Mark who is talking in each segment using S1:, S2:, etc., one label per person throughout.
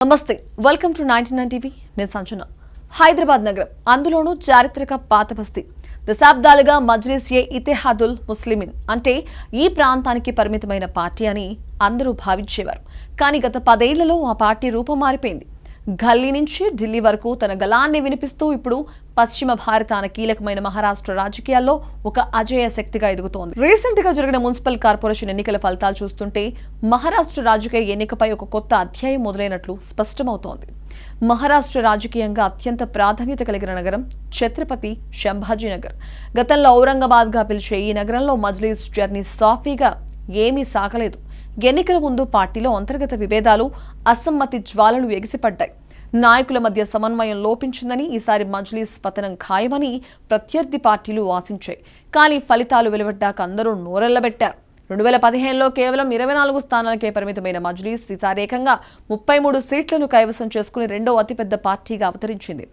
S1: నమస్తే welcome to 99 TV నేను సంజన హైదరాబాద్ నగరం అందులోనూ చారిత్రక పాత బస్తీ దశాబ్దాలుగా మజ్లిస్-ఏ-ఇత్తెహాదుల్ ముస్లిమీన్ అంటే ఈ ప్రాంతానికి పరిమితమైన పార్టీ అని అందరూ భావించేవారు. కానీ గత 10 ఏళ్లలో ఆ పార్టీ రూపం మారిపోయింది. గల్లీ నుంచి ఢిల్లీ వరకు తన గళాన్ని వినిపిస్తూ ఇప్పుడు పశ్చిమ భారతాన కీలకమైన మహారాష్ట్ర రాజకీయాల్లో ఒక అజేయ శక్తిగా ఎదుగుతోంది. రీసెంట్ గా జరిగిన మున్సిపల్ కార్పొరేషన్ ఎన్నికల ఫలితాలు చూస్తుంటే మహారాష్ట్ర రాజకీయ ఎన్నికపై ఒక కొత్త అధ్యాయం మొదలైనట్లు స్పష్టమవుతోంది. మహారాష్ట్ర రాజకీయంగా అత్యంత ప్రాధాన్యత కలిగిన నగరం ఛత్రపతి సంభాజీనగర్. గతంలో ఔరంగాబాద్ గా పిలిచే ఈ నగరంలో మజ్లిస్ జర్నీ సాఫీగా ఏమీ సాగలేదు. ఎన్నికల ముందు పార్టీలో అంతర్గత విభేదాలు, అసమ్మతి జ్వాలలు ఎగిసిపడ్డాయి. నాయకుల మధ్య సమన్వయం లోపించిందని, ఈసారి మజ్లిస్ పతనం ఖాయమని ప్రత్యర్థి పార్టీలు ఆశించాయి. కానీ ఫలితాలు వెలువడ్డాక అందరూ నోరెళ్లబెట్టారు. 2015లో కేవలం 24 స్థానాలకే పరిమితమైన మజ్లిస్ ఈసారి ఏకంగా 33 సీట్లను కైవసం చేసుకుని రెండో అతిపెద్ద పార్టీగా అవతరించింది.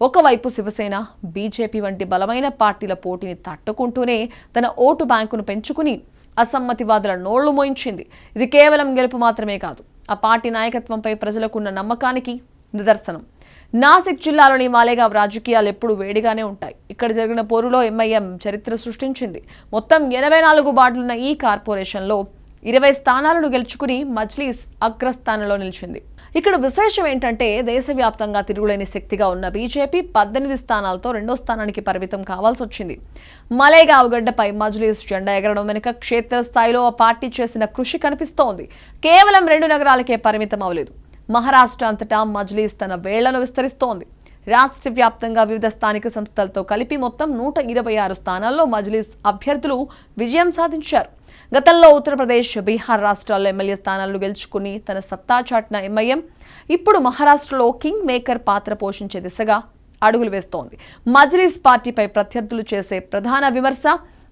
S1: ఒకవైపు శివసేన, బీజేపీ వంటి బలమైన పార్టీల పోటీని తట్టుకుంటూనే తన ఓటు బ్యాంకును పెంచుకుని అసమ్మతివాదుల నోళ్లు మోయించింది. ఇది కేవలం గెలుపు మాత్రమే కాదు, ఆ పార్టీ నాయకత్వంపై ప్రజలకున్న నమ్మకానికి నిదర్శనం. నాసిక్ జిల్లాలోని మాలేగావ్ రాజకీయాలు ఎప్పుడూ వేడిగానే ఉంటాయి. ఇక్కడ జరిగిన పోరులో ఎంఐఎం చరిత్ర సృష్టించింది. మొత్తం 84 వార్డులున్న ఈ కార్పొరేషన్లో 20 స్థానాలను గెలుచుకుని మజ్లిస్ అగ్రస్థానంలో నిలిచింది. ఇక్కడ విశేషం ఏంటంటే దేశవ్యాప్తంగా తిరుగులేని శక్తిగా ఉన్న బీజేపీ 18 స్థానాలతో రెండో స్థానానికి పరిమితం కావాల్సి వచ్చింది. మలేగావ్ గడ్డపై మజ్లిస్ జెండా ఎగరడం వెనుక క్షేత్రస్థాయిలో ఆ పార్టీ చేసిన కృషి కనిపిస్తోంది. కేవలం 2 నగరాలకే పరిమితం అవ్వలేదు. మహారాష్ట్ర అంతటా మజ్లిస్ తన వేళ్లను విస్తరిస్తోంది. రాష్ట్ర వ్యాప్తంగా వివిధ స్థానిక సంస్థలతో కలిపి మొత్తం 126 స్థానాల్లో మజ్లిస్ అభ్యర్థులు విజయం సాధించారు. గతంలో ఉత్తరప్రదేశ్, బీహార్ రాష్ట్రాల్లో ఎమ్మెల్యే స్థానాలను గెలుచుకుని తన సత్తా చాటిన ఎంఐఎం ఇప్పుడు మహారాష్ట్రలో కింగ్ మేకర్ పాత్ర పోషించే దిశగా అడుగులు వేస్తోంది. మజ్లిస్ పార్టీపై ప్రత్యర్థులు చేసే ప్రధాన విమర్శ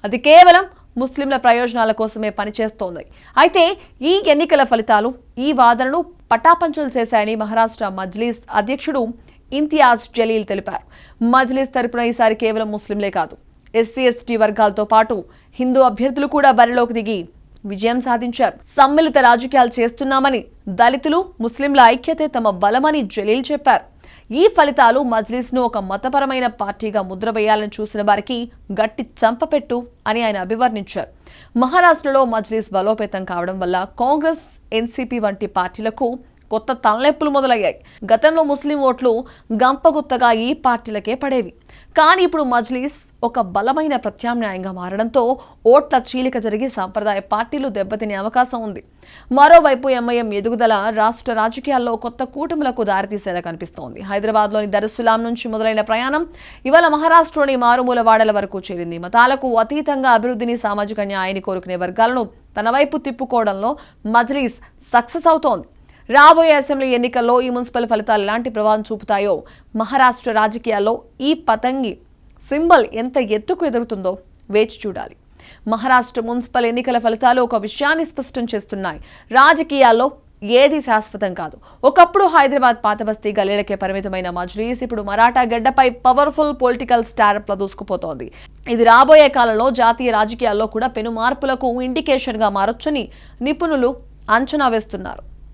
S1: అది కేవలం ముస్లింల ప్రయోజనాల కోసమే పనిచేస్తోంది. అయితే ఈ ఎన్నికల ఫలితాలు ఈ వాదనను పటాపంచలు చేశాయని మహారాష్ట్ర మజ్లిస్ అధ్యక్షుడు ఇంతియాజ్ జలీల్ తెలిపారు. మజ్లిస్ తరపున ఈసారి కేవలం ముస్లింలే కాదు, ఎస్సీ/ఎస్టీ వర్గాలతో పాటు హిందూ అభ్యర్థులు కూడా బరిలోకి దిగి విజయం సాధించారు. సమ్మిళిత రాజకీయాలు చేస్తున్నామని, దళితులు, ముస్లింల ఐక్యతే తమ బలమని జలీల్ చెప్పారు. ఈ ఫలితాలు మజ్లిస్ను ఒక మతపరమైన పార్టీగా ముద్రవేయాలని చూసిన వారికి గట్టి చంపపెట్టు అని ఆయన అభివర్ణించారు. మహారాష్ట్రలో మజ్లిస్ బలోపేతం కావడం వల్ల కాంగ్రెస్, ఎన్సీపీ వంటి పార్టీలకు కొత్త తలనొప్పులు మొదలయ్యాయి. గతంలో ముస్లిం ఓట్లు గంపగుత్తగా ఈ పార్టీలకే పడేవి. కానీ ఇప్పుడు మజ్లిస్ ఒక బలమైన ప్రత్యామ్నాయంగా మారడంతో ఓట్ల చీలిక జరిగి సాంప్రదాయ పార్టీలు దెబ్బతినే అవకాశం ఉంది. మరోవైపు ఎంఐఎం ఎదుగుదల రాష్ట్ర రాజకీయాల్లో కొత్త కూటములకు దారితీసేలా కనిపిస్తోంది. హైదరాబాద్లోని దరుస్సులాం నుంచి మొదలైన ప్రయాణం ఇవాళ మహారాష్ట్రలోని మారుమూల వాడల వరకు చేరింది. మతాలకు అతీతంగా అభివృద్ధిని, సామాజిక న్యాయాన్ని కోరుకునే వర్గాలను తన వైపు తిప్పుకోవడంలో మజ్లిస్ సక్సెస్ అవుతోంది. రాబోయే అసెంబ్లీ ఎన్నికల్లో ఈ మున్సిపల్ ఫలితాలు ఎలాంటి ప్రభావం చూపుతాయో, మహారాష్ట్ర రాజకీయాల్లో ఈ పతంగి సింబల్ ఎంత ఎత్తుకు ఎదుగుతుందో వేచి చూడాలి. మహారాష్ట్ర మున్సిపల్ ఎన్నికల ఫలితాలు ఒక విషయాన్ని స్పష్టం చేస్తున్నాయి. రాజకీయాల్లో ఏది శాశ్వతం కాదు. ఒకప్పుడు హైదరాబాద్ పాతబస్తీ గల్లీలకే పరిమితమైన మజ్లిస్ ఇప్పుడు మరాఠా గడ్డపై పవర్ఫుల్ పొలిటికల్ స్టారప్ల దూసుకుపోతోంది. ఇది రాబోయే కాలంలో జాతీయ రాజకీయాల్లో కూడా పెను మార్పులకు ఇండికేషన్గా మారొచ్చని నిపుణులు అంచనా వేస్తున్నారు.